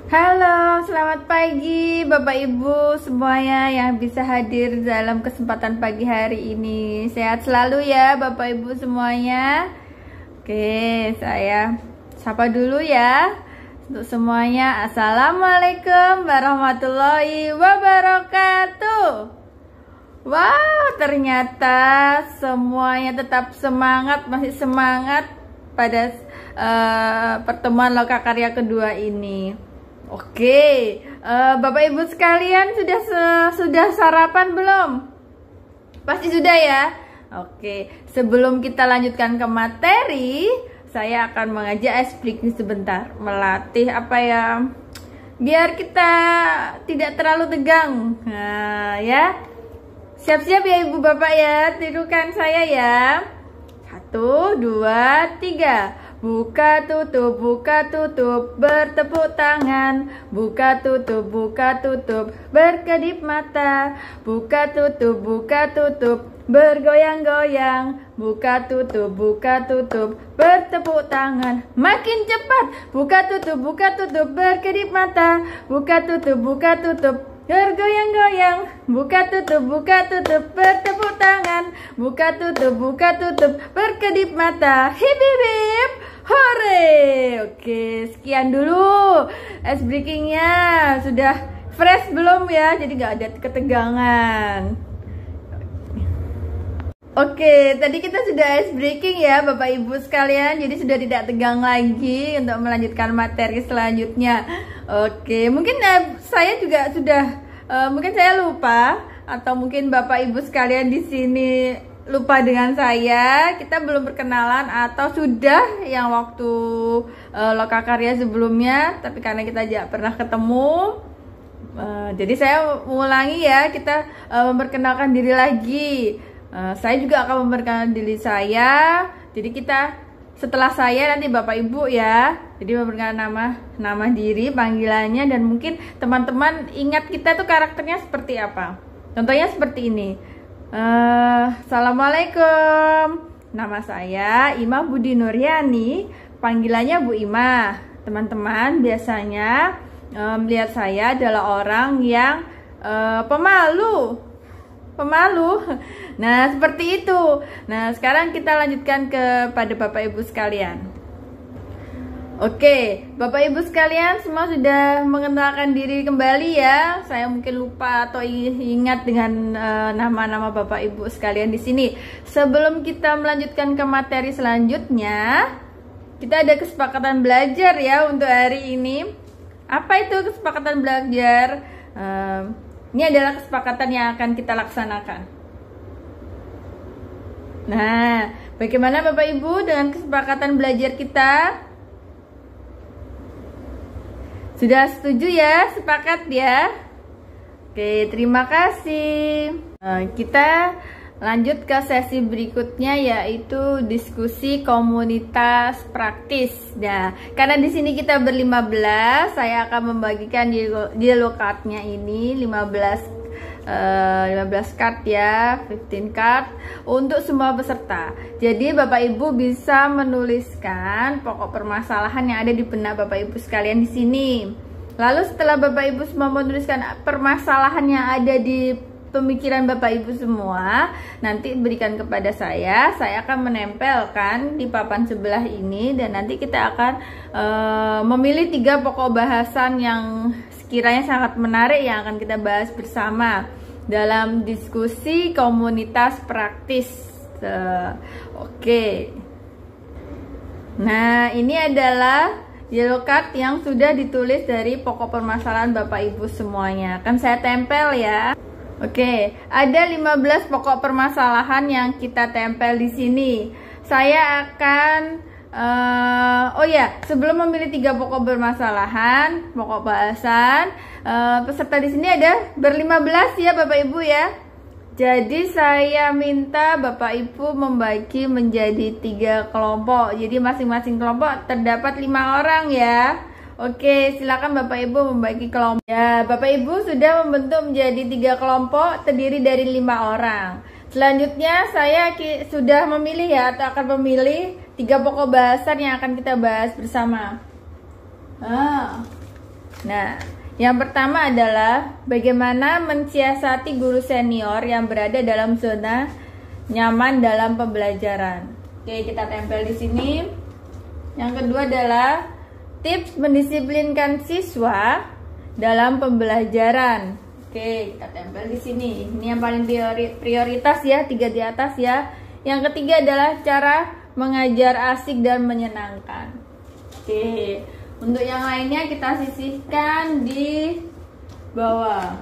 Halo, selamat pagi Bapak Ibu semuanya yang bisa hadir dalam kesempatan pagi hari ini. Sehat selalu ya Bapak Ibu semuanya. Oke, saya sapa dulu ya untuk semuanya. Assalamualaikum warahmatullahi wabarakatuh. Wow, ternyata semuanya tetap semangat, masih semangat pada pertemuan lokakarya kedua ini. Oke, Bapak Ibu sekalian sudah sarapan belum? Pasti sudah ya. Oke, sebelum kita lanjutkan ke materi, saya akan mengajak breaking sebentar, melatih apa ya, biar kita tidak terlalu tegang. Nah, ya, siap-siap ya Ibu Bapak ya, tirukan saya ya. 1, 2, 3. Buka tutup, bertepuk tangan. Buka tutup, berkedip mata. Buka tutup, bergoyang-goyang. Buka tutup, bertepuk tangan. Makin cepat. Buka tutup, berkedip mata. Buka tutup, bergoyang-goyang. Buka tutup, bertepuk tangan. Buka tutup, berkedip mata. Hip hip hip, hore. Oke, sekian dulu ice breakingnya. Sudah fresh belum ya? Jadi gak ada ketegangan. Oke, tadi kita sudah ice breaking ya Bapak Ibu sekalian. Jadi sudah tidak tegang lagi untuk melanjutkan materi selanjutnya. Oke, mungkin saya juga sudah mungkin saya lupa, atau mungkin Bapak Ibu sekalian di sini lupa dengan saya. Kita belum berkenalan atau sudah yang waktu lokakarya sebelumnya, tapi karena kita tidak pernah ketemu, jadi saya mengulangi ya, kita memperkenalkan diri lagi. Saya juga akan memperkenalkan diri saya. Jadi kita setelah saya nanti Bapak Ibu ya. Jadi memperkenalkan nama diri, panggilannya, dan mungkin teman-teman ingat kita tuh karakternya seperti apa. Contohnya seperti ini. Assalamualaikum. Nama saya Ima Budi Nuryani. Panggilannya Bu Ima. Teman-teman biasanya melihat saya adalah orang yang pemalu. Nah, seperti itu. Nah, sekarang kita lanjutkan kepada Bapak Ibu sekalian. Oke, Bapak Ibu sekalian semua sudah mengenalkan diri kembali ya. Saya mungkin lupa atau ingat dengan nama-nama Bapak Ibu sekalian di sini. Sebelum kita melanjutkan ke materi selanjutnya, kita ada kesepakatan belajar ya untuk hari ini. Apa itu kesepakatan belajar? Ini adalah kesepakatan yang akan kita laksanakan. Nah, bagaimana Bapak Ibu dengan kesepakatan belajar kita? Sudah setuju ya? Sepakat ya? Oke, terima kasih. Kita lanjut ke sesi berikutnya, yaitu diskusi komunitas praktis. Nah, karena di sini kita ber-15, saya akan membagikan dialog card-nya ini 15 card ya, 15 card untuk semua peserta. Jadi Bapak Ibu bisa menuliskan pokok permasalahan yang ada di benak Bapak Ibu sekalian di sini. Lalu setelah Bapak Ibu semua menuliskan permasalahan yang ada di pemikiran Bapak Ibu semua, nanti berikan kepada saya akan menempelkan di papan sebelah ini, dan nanti kita akan memilih 3 pokok bahasan yang sekiranya sangat menarik yang akan kita bahas bersama dalam diskusi komunitas praktis. Oke. Nah, ini adalah yellow card yang sudah ditulis dari pokok permasalahan Bapak Ibu semuanya. Kan saya tempel ya. Oke, ada 15 pokok permasalahan yang kita tempel di sini. Saya akan sebelum memilih 3 pokok permasalahan, pokok bahasan, peserta di sini ada ber-15 ya Bapak Ibu ya. Jadi saya minta Bapak Ibu membagi menjadi 3 kelompok. Jadi masing-masing kelompok terdapat 5 orang ya. Oke, silakan Bapak Ibu membagi kelompok. Ya, Bapak Ibu sudah membentuk menjadi 3 kelompok terdiri dari 5 orang. Selanjutnya saya sudah memilih ya, atau akan memilih 3 pokok bahasan yang akan kita bahas bersama. Nah, yang pertama adalah bagaimana mensiasati guru senior yang berada dalam zona nyaman dalam pembelajaran. Oke, kita tempel di sini. Yang kedua adalah tips mendisiplinkan siswa dalam pembelajaran. Oke, kita tempel di sini. Ini yang paling prioritas ya, 3 di atas ya. Yang ketiga adalah cara mengajar asik dan menyenangkan. Oke, untuk yang lainnya kita sisihkan di bawah.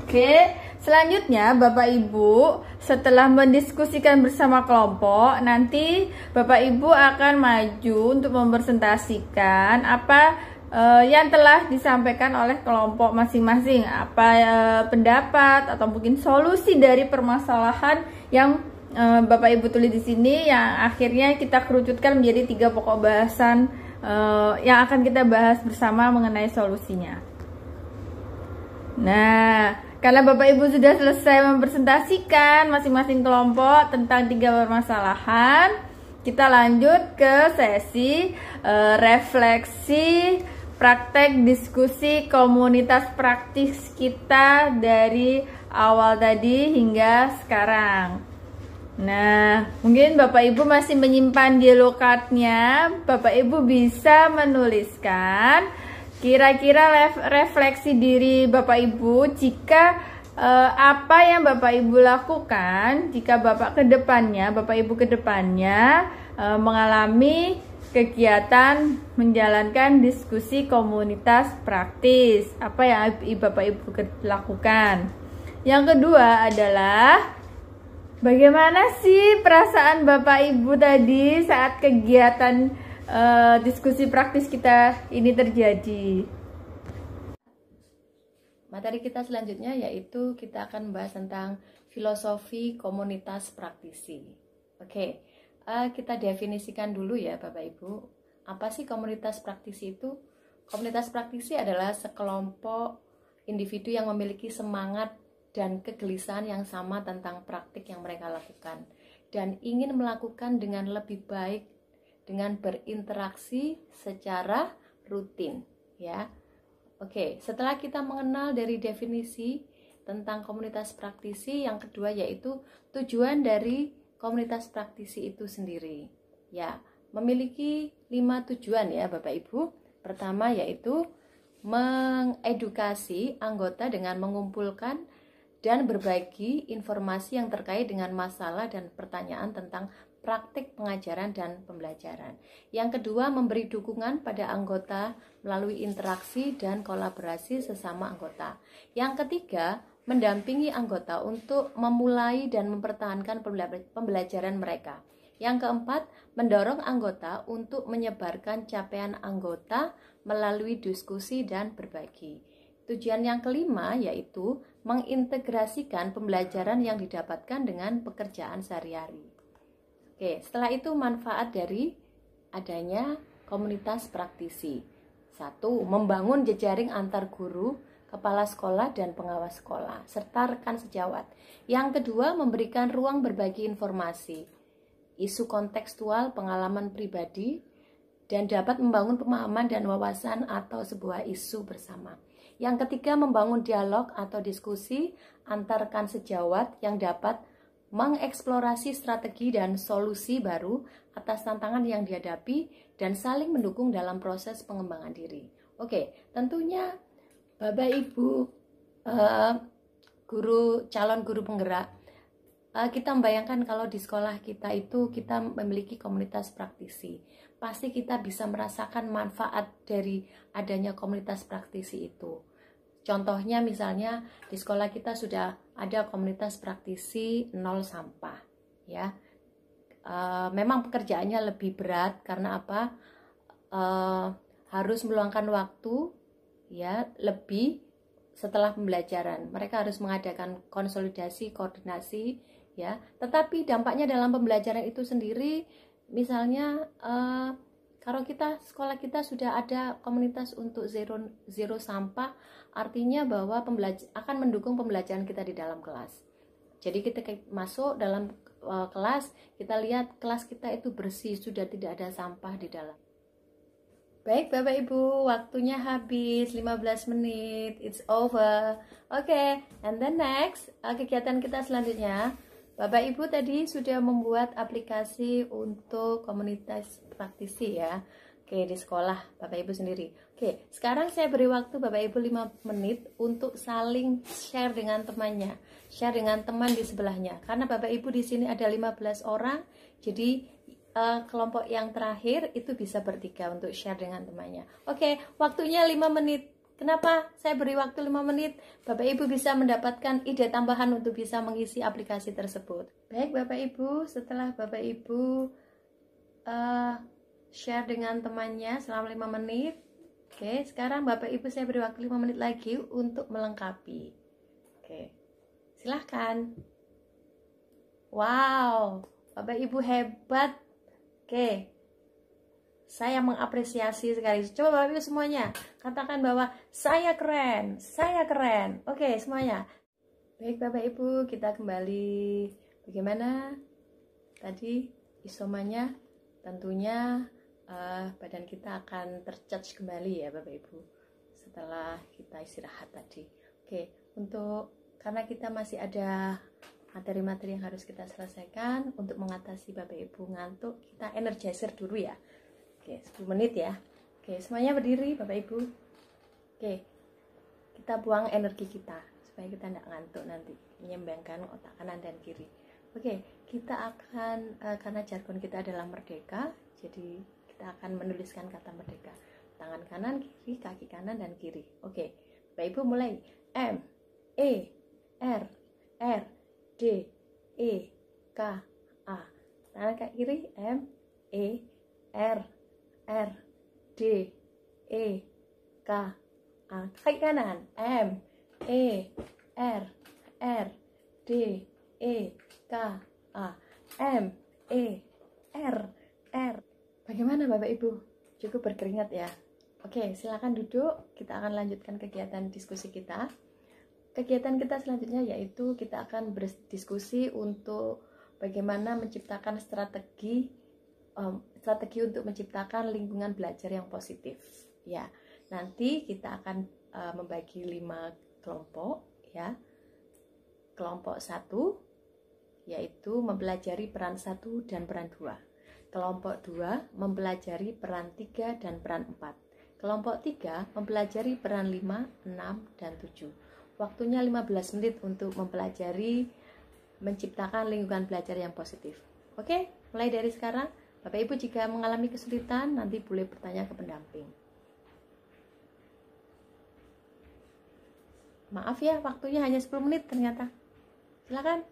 Oke, selanjutnya Bapak Ibu setelah mendiskusikan bersama kelompok, nanti Bapak Ibu akan maju untuk mempresentasikan apa yang telah disampaikan oleh kelompok masing-masing, apa pendapat atau mungkin solusi dari permasalahan yang Bapak Ibu tulis di sini, yang akhirnya kita kerucutkan menjadi 3 pokok bahasan yang akan kita bahas bersama mengenai solusinya. Nah, karena Bapak Ibu sudah selesai mempresentasikan masing-masing kelompok tentang 3 permasalahan, kita lanjut ke sesi refleksi praktek diskusi komunitas praktis kita dari awal tadi hingga sekarang. Nah, mungkin Bapak Ibu masih menyimpan di lokatnya. Bapak Ibu bisa menuliskan kira-kira refleksi diri Bapak Ibu jika apa yang Bapak Ibu lakukan jika Bapak Ibu kedepannya mengalami kegiatan menjalankan diskusi komunitas praktis. Apa yang Bapak Ibu lakukan? Yang kedua adalah bagaimana sih perasaan Bapak Ibu tadi saat kegiatan diskusi praktis kita ini terjadi? Materi kita selanjutnya yaitu kita akan membahas tentang filosofi komunitas praktisi. Oke, kita definisikan dulu ya Bapak Ibu. Apa sih komunitas praktisi itu? Komunitas praktisi adalah sekelompok individu yang memiliki semangat dan kegelisahan yang sama tentang praktik yang mereka lakukan dan ingin melakukan dengan lebih baik dengan berinteraksi secara rutin ya. Oke, setelah kita mengenal dari definisi tentang komunitas praktisi, yang kedua yaitu tujuan dari komunitas praktisi itu sendiri ya, memiliki 5 tujuan ya Bapak Ibu. Pertama yaitu mengedukasi anggota dengan mengumpulkan dan berbagi informasi yang terkait dengan masalah dan pertanyaan tentang praktik pengajaran dan pembelajaran. Yang kedua, memberi dukungan pada anggota melalui interaksi dan kolaborasi sesama anggota. Yang ketiga, mendampingi anggota untuk memulai dan mempertahankan pembelajaran mereka. Yang keempat, mendorong anggota untuk menyebarkan capaian anggota melalui diskusi dan berbagi. Tujuan yang kelima yaitu mengintegrasikan pembelajaran yang didapatkan dengan pekerjaan sehari-hari. Oke, setelah itu manfaat dari adanya komunitas praktisi. 1. Membangun jejaring antar guru, kepala sekolah dan pengawas sekolah, serta rekan sejawat. Yang kedua, memberikan ruang berbagi informasi, isu kontekstual, pengalaman pribadi, dan dapat membangun pemahaman dan wawasan atau sebuah isu bersama. Yang ketiga, membangun dialog atau diskusi antar rekan sejawat yang dapat mengeksplorasi strategi dan solusi baru atas tantangan yang dihadapi dan saling mendukung dalam proses pengembangan diri. Oke, tentunya Bapak Ibu calon guru penggerak, kita membayangkan kalau di sekolah kita itu kita memiliki komunitas praktisi. Pasti kita bisa merasakan manfaat dari adanya komunitas praktisi itu. Contohnya misalnya di sekolah kita sudah ada komunitas praktisi nol sampah ya. Memang pekerjaannya lebih berat karena apa? Harus meluangkan waktu ya lebih setelah pembelajaran. Mereka harus mengadakan konsolidasi, koordinasi ya. Tetapi dampaknya dalam pembelajaran itu sendiri, misalnya kalau sekolah kita sudah ada komunitas untuk zero sampah, artinya bahwa akan mendukung pembelajaran kita di dalam kelas. Jadi kita masuk dalam kelas, kita lihat kelas kita itu bersih, sudah tidak ada sampah di dalam. Baik Bapak Ibu, waktunya habis 15 menit. It's over. Oke, and then next, kegiatan kita selanjutnya. Bapak Ibu tadi sudah membuat aplikasi untuk komunitas praktisi ya. Oke, di sekolah Bapak Ibu sendiri. Oke, sekarang saya beri waktu Bapak Ibu 5 menit untuk saling share dengan temannya. Share dengan teman di sebelahnya. Karena Bapak Ibu di sini ada 15 orang, jadi kelompok yang terakhir itu bisa bertiga untuk share dengan temannya. Oke, waktunya 5 menit. Kenapa saya beri waktu 5 menit? Bapak Ibu bisa mendapatkan ide tambahan untuk bisa mengisi aplikasi tersebut. Baik Bapak Ibu, setelah Bapak Ibu share dengan temannya selama 5 menit. Oke, sekarang Bapak Ibu saya beri waktu 5 menit lagi untuk melengkapi. Oke, silahkan. Wow, Bapak Ibu hebat. Oke, saya mengapresiasi sekali. Coba Bapak Ibu semuanya katakan bahwa saya keren, saya keren. Oke, semuanya. Baik Bapak Ibu, kita kembali. Bagaimana tadi isomanya? Tentunya badan kita akan tercharge kembali ya Bapak Ibu setelah kita istirahat tadi. Oke, karena kita masih ada materi-materi yang harus kita selesaikan, untuk mengatasi Bapak Ibu ngantuk, kita energizer dulu ya. Oke, 10 menit ya. Oke, semuanya berdiri Bapak Ibu. Oke, kita buang energi kita supaya kita tidak ngantuk nanti, menyeimbangkan otak kanan dan kiri. Oke, kita akan karena jargon kita adalah merdeka, jadi kita akan menuliskan kata merdeka. Tangan kanan, kiri, kaki kanan dan kiri. Oke, Bapak Ibu mulai. M, E, R, R, D, E, K, A. Tangan kaki kiri. M, E, R, R, D, E, K, A. Kaki kanan. M, E, R, R, D, E, K, A. M, E, R, R. Bagaimana Bapak Ibu? Cukup berkeringat ya? Oke, silakan duduk. Kita akan lanjutkan kegiatan diskusi kita. Kegiatan kita selanjutnya yaitu kita akan berdiskusi untuk bagaimana menciptakan strategi untuk menciptakan lingkungan belajar yang positif. Ya, nanti kita akan membagi 5 kelompok ya. Kelompok 1 yaitu mempelajari peran 1 dan peran 2. Kelompok 2 mempelajari peran 3 dan peran 4. Kelompok 3 mempelajari peran 5, 6, dan 7. Waktunya 15 menit untuk mempelajari menciptakan lingkungan belajar yang positif. Oke, mulai dari sekarang Bapak Ibu jika mengalami kesulitan nanti boleh bertanya ke pendamping. Maaf ya, waktunya hanya 10 menit ternyata. Silakan.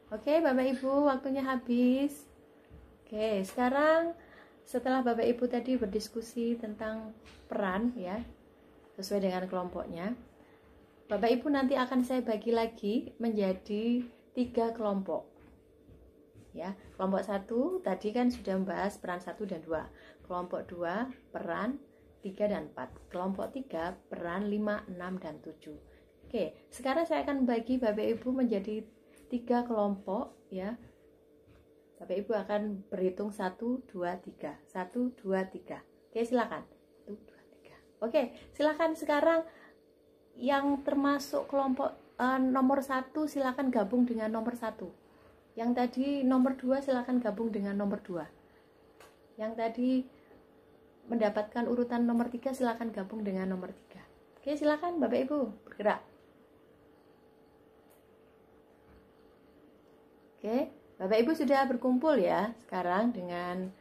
Oke, Bapak Ibu, waktunya habis. Oke, sekarang setelah Bapak Ibu tadi berdiskusi tentang peran ya, sesuai dengan kelompoknya, Bapak Ibu nanti akan saya bagi lagi menjadi 3 kelompok. Ya, kelompok 1 tadi kan sudah membahas peran 1 dan 2. Kelompok 2 peran 3 dan 4. Kelompok 3 peran 5, 6 dan 7. Oke, sekarang saya akan bagi Bapak Ibu menjadi 3 kelompok ya. Bapak Ibu akan berhitung 1, 2, 3. 1, 2, 3. Oke, silakan. 1, 2, 3. Oke, silakan sekarang yang termasuk kelompok nomor 1 silakan gabung dengan nomor 1. Yang tadi nomor 2 silakan gabung dengan nomor 2. Yang tadi mendapatkan urutan nomor 3 silakan gabung dengan nomor 3. Oke, silakan Bapak Ibu bergerak. Oke, Bapak Ibu sudah berkumpul ya sekarang dengan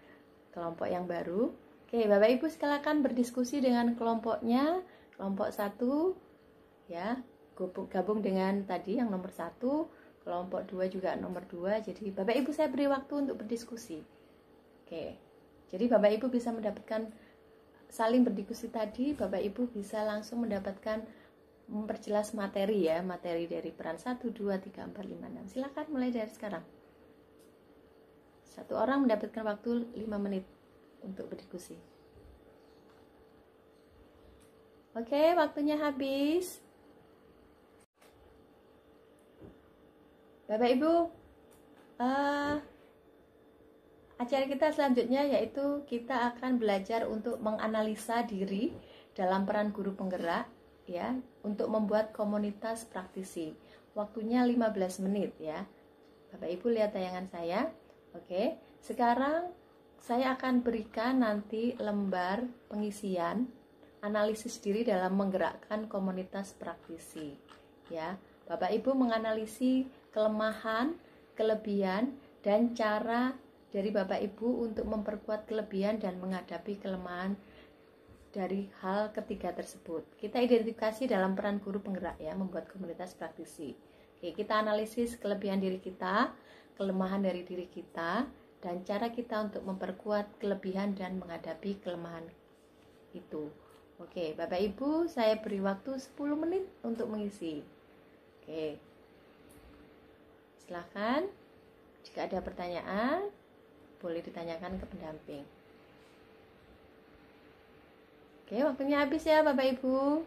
kelompok yang baru. Oke, Bapak Ibu silakan berdiskusi dengan kelompoknya. Kelompok 1 ya, gabung dengan tadi yang nomor 1, kelompok 2 juga nomor 2. Jadi Bapak Ibu saya beri waktu untuk berdiskusi. Oke, jadi Bapak Ibu bisa mendapatkan saling berdiskusi tadi, Bapak Ibu bisa langsung mendapatkan memperjelas materi ya, materi dari peran 1, 2, 3, 4, 5, 6. Silakan mulai dari sekarang. Satu orang mendapatkan waktu 5 menit untuk berdiskusi. Oke, waktunya habis. Bapak Ibu, Acara kita selanjutnya yaitu kita akan belajar untuk menganalisa diri dalam peran guru penggerak ya, untuk membuat komunitas praktisi. Waktunya 15 menit ya. Bapak Ibu lihat tayangan saya. Oke, sekarang saya akan berikan nanti lembar pengisian analisis diri dalam menggerakkan komunitas praktisi ya. Bapak Ibu menganalisis kelemahan, kelebihan, dan cara dari Bapak Ibu untuk memperkuat kelebihan dan menghadapi kelemahan dari hal ketiga tersebut. Kita identifikasi dalam peran guru penggerak ya, membuat komunitas praktisi. Oke, kita analisis kelebihan diri kita, kelemahan dari diri kita, dan cara kita untuk memperkuat kelebihan dan menghadapi kelemahan itu. Oke, Bapak Ibu, saya beri waktu 10 menit untuk mengisi. Oke, silahkan. Jika ada pertanyaan, boleh ditanyakan ke pendamping. Oke, waktunya habis ya Bapak Ibu.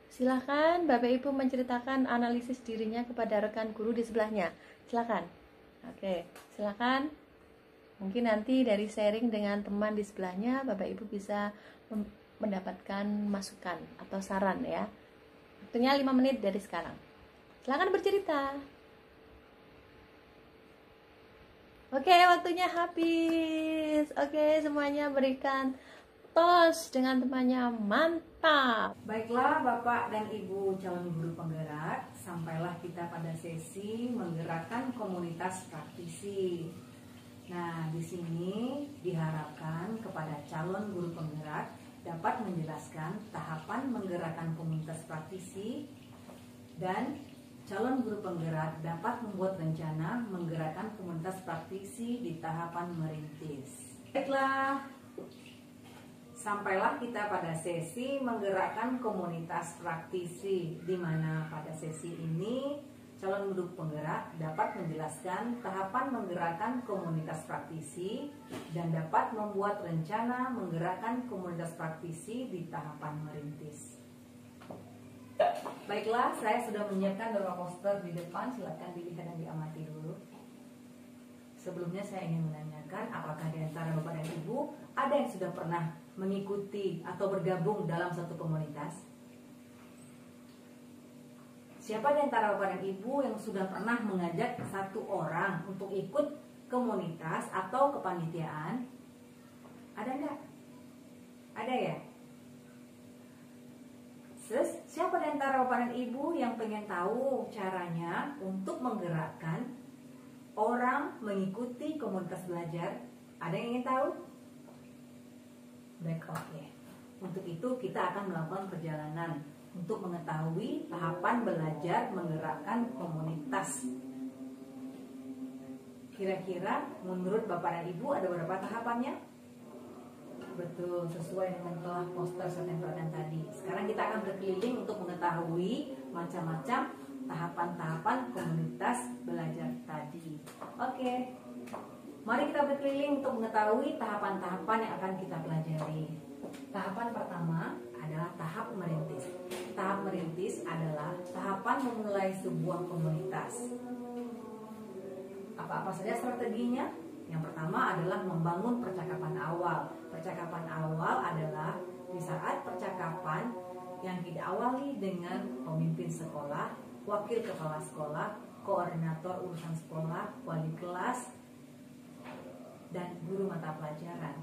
Silahkan Bapak Ibu menceritakan analisis dirinya kepada rekan guru di sebelahnya. Silahkan. Oke, silahkan. Mungkin nanti dari sharing dengan teman di sebelahnya, Bapak Ibu bisa mendapatkan masukan atau saran ya. Waktunya 5 menit dari sekarang. Silahkan bercerita. Oke, waktunya habis. Oke, semuanya berikan tos dengan temannya. Mantap. Baiklah Bapak dan Ibu calon guru penggerak, sampailah kita pada sesi menggerakkan komunitas praktisi. Nah, di sini diharapkan kepada calon guru penggerak dapat menjelaskan tahapan menggerakkan komunitas praktisi, dan calon guru penggerak dapat membuat rencana menggerakkan komunitas praktisi di tahapan merintis. Baiklah, sampailah kita pada sesi menggerakkan komunitas praktisi, di mana pada sesi ini calon guru penggerak dapat menjelaskan tahapan menggerakkan komunitas praktisi dan dapat membuat rencana menggerakkan komunitas praktisi di tahapan merintis. Baiklah, saya sudah menyiapkan beberapa poster di depan, silakan dilihat dan diamati dulu. Sebelumnya saya ingin menanyakan, apakah di antara Bapak dan Ibu ada yang sudah pernah mengikuti atau bergabung dalam satu komunitas? Siapa di antara Bapak dan Ibu yang sudah pernah mengajak satu orang untuk ikut komunitas atau kepanitiaan? Ada enggak? Ada ya? Siapa di antara Bapak dan Ibu yang pengen tahu caranya untuk menggerakkan orang mengikuti komunitas belajar? Ada yang ingin tahu? Baik, oke. Untuk itu kita akan melakukan perjalanan untuk mengetahui tahapan belajar menggerakkan komunitas. Kira-kira menurut Bapak dan Ibu ada berapa tahapannya? Betul, sesuai dengan telah poster saya tempelkan tadi. Sekarang kita akan berkeliling untuk mengetahui macam-macam tahapan-tahapan komunitas belajar tadi. Oke, mari kita berkeliling untuk mengetahui tahapan-tahapan yang akan kita pelajari. Tahapan pertama adalah tahap merintis. Tahap merintis adalah tahapan memulai sebuah komunitas. Apa-apa saja strateginya? Yang pertama adalah membangun percakapan awal. Percakapan awal adalah di saat percakapan yang diawali dengan pemimpin sekolah, wakil kepala sekolah, koordinator urusan sekolah, wali kelas, dan guru mata pelajaran.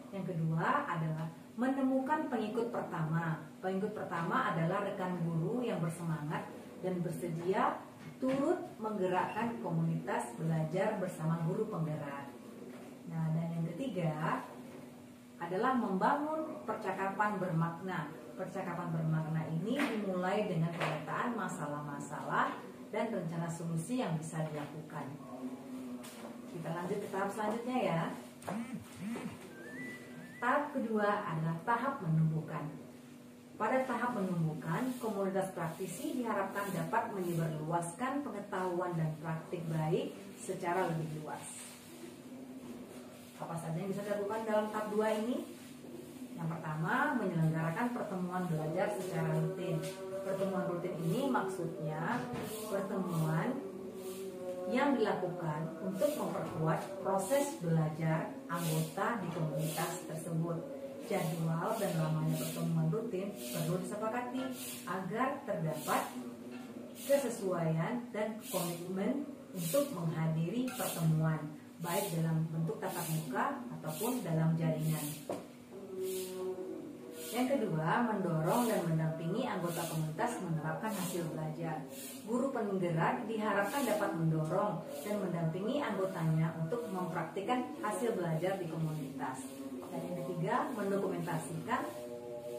Yang kedua adalah menemukan pengikut pertama. Pengikut pertama adalah rekan guru yang bersemangat dan bersedia turut menggerakkan komunitas belajar bersama guru penggerak. Nah, dan yang ketiga adalah membangun percakapan bermakna. Percakapan bermakna ini dimulai dengan pemetaan masalah-masalah dan rencana solusi yang bisa dilakukan. Kita lanjut ke tahap selanjutnya ya. Tahap kedua adalah tahap menumbuhkan. Pada tahap menumbuhkan, komunitas praktisi diharapkan dapat menyebarluaskan pengetahuan dan praktik baik secara lebih luas. Apa saja yang bisa dilakukan dalam tahap 2 ini? Yang pertama, menyelenggarakan pertemuan belajar secara rutin. Pertemuan rutin ini maksudnya pertemuan yang dilakukan untuk memperkuat proses belajar anggota di komunitas tersebut. Jadwal dan lamanya pertemuan rutin perlu disepakati agar terdapat kesesuaian dan komitmen untuk menghadiri pertemuan, baik dalam bentuk tatap muka ataupun dalam jaringan. Yang kedua, mendorong dan mendampingi anggota komunitas menerapkan hasil belajar. Guru penggerak diharapkan dapat mendorong dan mendampingi anggotanya untuk mempraktikkan hasil belajar di komunitas. Dan yang ketiga, mendokumentasikan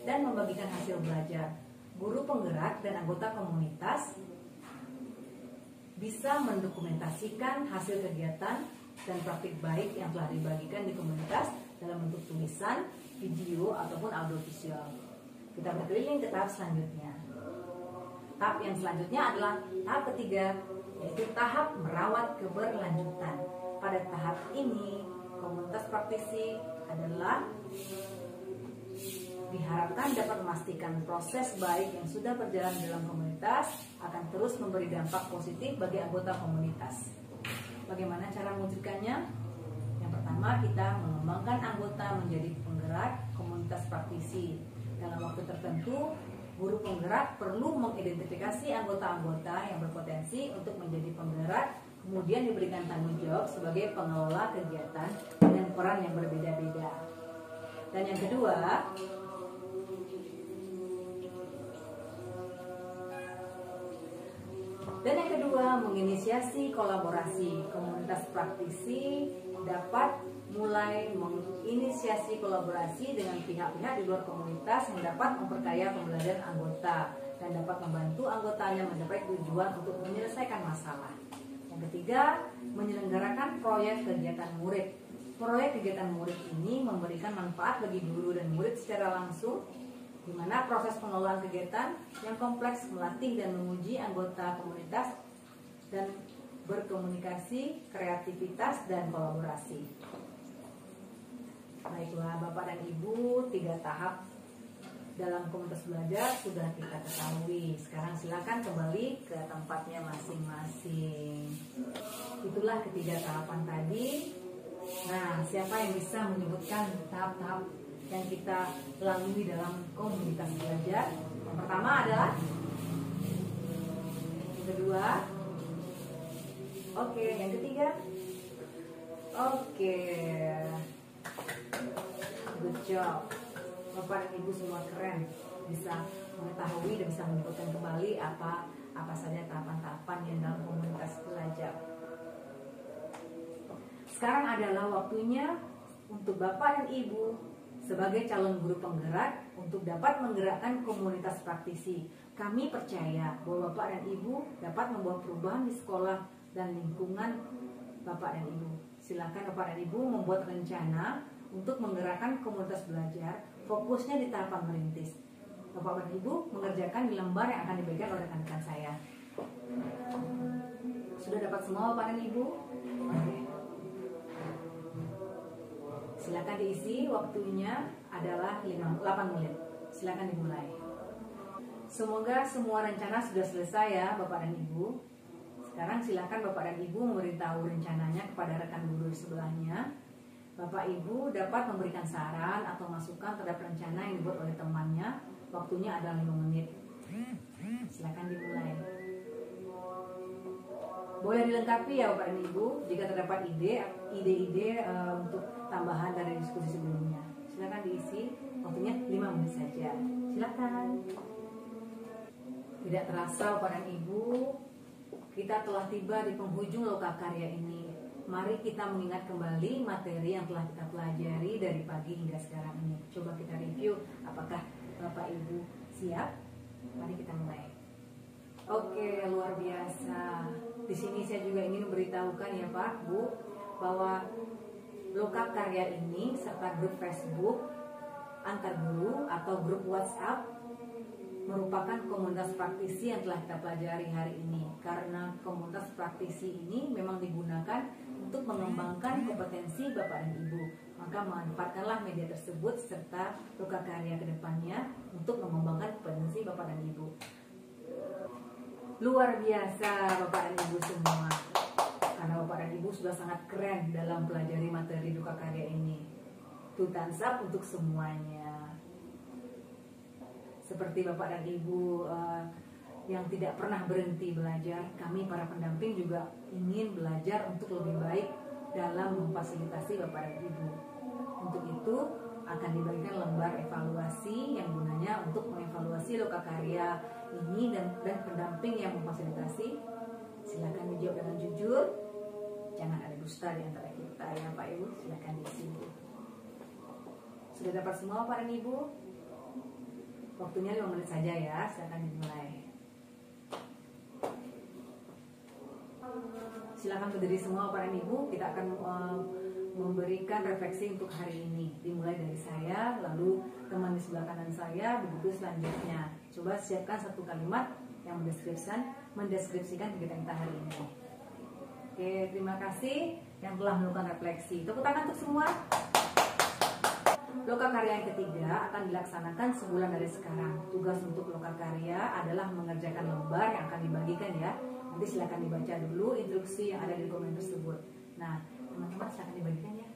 dan membagikan hasil belajar. Guru penggerak dan anggota komunitas bisa mendokumentasikan hasil kegiatan dan praktik baik yang telah dibagikan di komunitas dalam bentuk tulisan, video, ataupun audiovisual. Kita berkeliling ke tahap selanjutnya. Tahap yang selanjutnya adalah tahap ketiga, yaitu tahap merawat keberlanjutan. Pada tahap ini, komunitas praktisi adalah diharapkan dapat memastikan proses baik yang sudah berjalan dalam komunitas akan terus memberi dampak positif bagi anggota komunitas. Bagaimana cara mewujudkannya? Yang pertama, kita mengembangkan anggota menjadi penggerak komunitas praktisi. Dalam waktu tertentu, guru penggerak perlu mengidentifikasi anggota-anggota yang berpotensi untuk menjadi penggerak, kemudian diberikan tanggung jawab sebagai pengelola kegiatan dengan peran yang berbeda-beda. Dan yang kedua, menginisiasi kolaborasi. Komunitas praktisi dapat mulai menginisiasi kolaborasi dengan pihak-pihak di luar komunitas yang dapat memperkaya pembelajaran anggota dan dapat membantu anggotanya mencapai tujuan untuk menyelesaikan masalah. Yang ketiga, menyelenggarakan proyek kegiatan murid. Proyek kegiatan murid ini memberikan manfaat bagi guru dan murid secara langsung, di mana proses pengelolaan kegiatan yang kompleks melatih dan menguji anggota komunitas dan berkomunikasi, kreativitas, dan kolaborasi. Baiklah Bapak dan Ibu, 3 tahap dalam komunitas belajar sudah kita ketahui. Sekarang silakan kembali ke tempatnya masing-masing. Itulah ketiga tahapan tadi. Nah, siapa yang bisa menyebutkan tahap-tahap yang kita lalui dalam komunitas belajar? Yang pertama adalah, yang kedua, oke, yang ketiga, oke, good job. Bapak dan Ibu semua keren, bisa mengetahui dan bisa menyebutkan kembali apa saja tahapan-tahapan yang dalam komunitas belajar. Sekarang adalah waktunya untuk Bapak dan Ibu sebagai calon guru penggerak untuk dapat menggerakkan komunitas praktisi. Kami percaya bahwa Bapak dan Ibu dapat membawa perubahan di sekolah dan lingkungan Bapak dan Ibu. Silakan Bapak dan Ibu membuat rencana untuk menggerakkan komunitas belajar, fokusnya di tahapan merintis. Bapak dan Ibu mengerjakan di lembar yang akan diberikan oleh rekan-rekan saya. Sudah dapat semua Bapak dan Ibu? Oke. Silakan diisi, waktunya adalah 8 menit. Silakan dimulai. Semoga semua rencana sudah selesai ya Bapak dan Ibu. Sekarang silakan Bapak dan Ibu memberitahu rencananya kepada rekan guru sebelahnya. Bapak Ibu dapat memberikan saran atau masukan terhadap rencana yang dibuat oleh temannya. Waktunya adalah 5 menit. Silakan dimulai. Boleh dilengkapi ya Bapak dan Ibu jika terdapat ide-ide untuk tambahan dari diskusi sebelumnya. Silakan diisi, waktunya 5 menit saja. Silakan. Tidak terasa Bapak dan Ibu, kita telah tiba di penghujung lokakarya ini. Mari kita mengingat kembali materi yang telah kita pelajari dari pagi hingga sekarang ini. Coba kita review, apakah Bapak Ibu siap? Mari kita mulai. Oke, luar biasa. Di sini saya juga ingin memberitahukan ya Pak, Bu, bahwa lokakarya ini serta grup Facebook antar guru atau grup WhatsApp merupakan komunitas praktisi yang telah kita pelajari hari ini. Karena komunitas praktisi ini memang digunakan untuk mengembangkan kompetensi Bapak dan Ibu. Maka manfaatkanlah media tersebut serta lokakarya ke depannya untuk mengembangkan kompetensi Bapak dan Ibu. Luar biasa Bapak dan Ibu semua. Karena sangat keren dalam pelajari materi Lokakarya ini. Tuh thumbs up untuk semuanya. Seperti Bapak dan Ibu yang tidak pernah berhenti belajar, kami para pendamping juga ingin belajar untuk lebih baik dalam memfasilitasi Bapak dan Ibu. Untuk itu akan dibagikan lembar evaluasi yang gunanya untuk mengevaluasi Lokakarya ini dan pendamping yang memfasilitasi. Silakan dijawab dengan jujur, jangan ada dusta di antara kita ya Pak Ibu. Silakan diisi. Sudah dapat semua Pak dan Ibu? Waktunya 5 menit saja ya, silakan dimulai. Silakan berdiri semua Pak dan Ibu, kita akan memberikan refleksi untuk hari ini. Dimulai dari saya, lalu teman di sebelah kanan saya, begitu selanjutnya. Coba siapkan satu kalimat yang mendeskripsikan kegiatan kita hari ini. Oke, terima kasih yang telah melakukan refleksi. Tepuk tangan untuk semua. Lokakarya yang ketiga akan dilaksanakan sebulan dari sekarang. Tugas untuk Lokakarya adalah mengerjakan lembar yang akan dibagikan ya. Nanti silakan dibaca dulu instruksi yang ada di dokumen tersebut. Nah, teman-teman silakan dibagikan ya.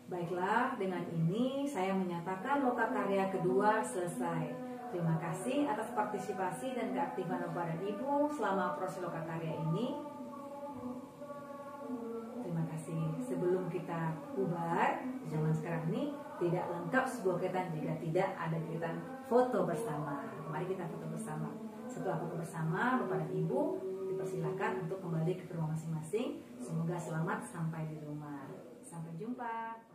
Baiklah, dengan ini saya menyatakan Lokakarya kedua selesai. Terima kasih atas partisipasi dan keaktifan Bapak dan Ibu selama proses Lokakarya ini. Terima kasih. Sebelum kita bubar, di zaman sekarang ini tidak lengkap sebuah kegiatan jika tidak ada kegiatan foto bersama. Mari kita foto bersama. Setelah foto bersama, Bapak dan Ibu dipersilakan untuk kembali ke rumah masing-masing. Semoga selamat sampai di rumah. Sampai jumpa.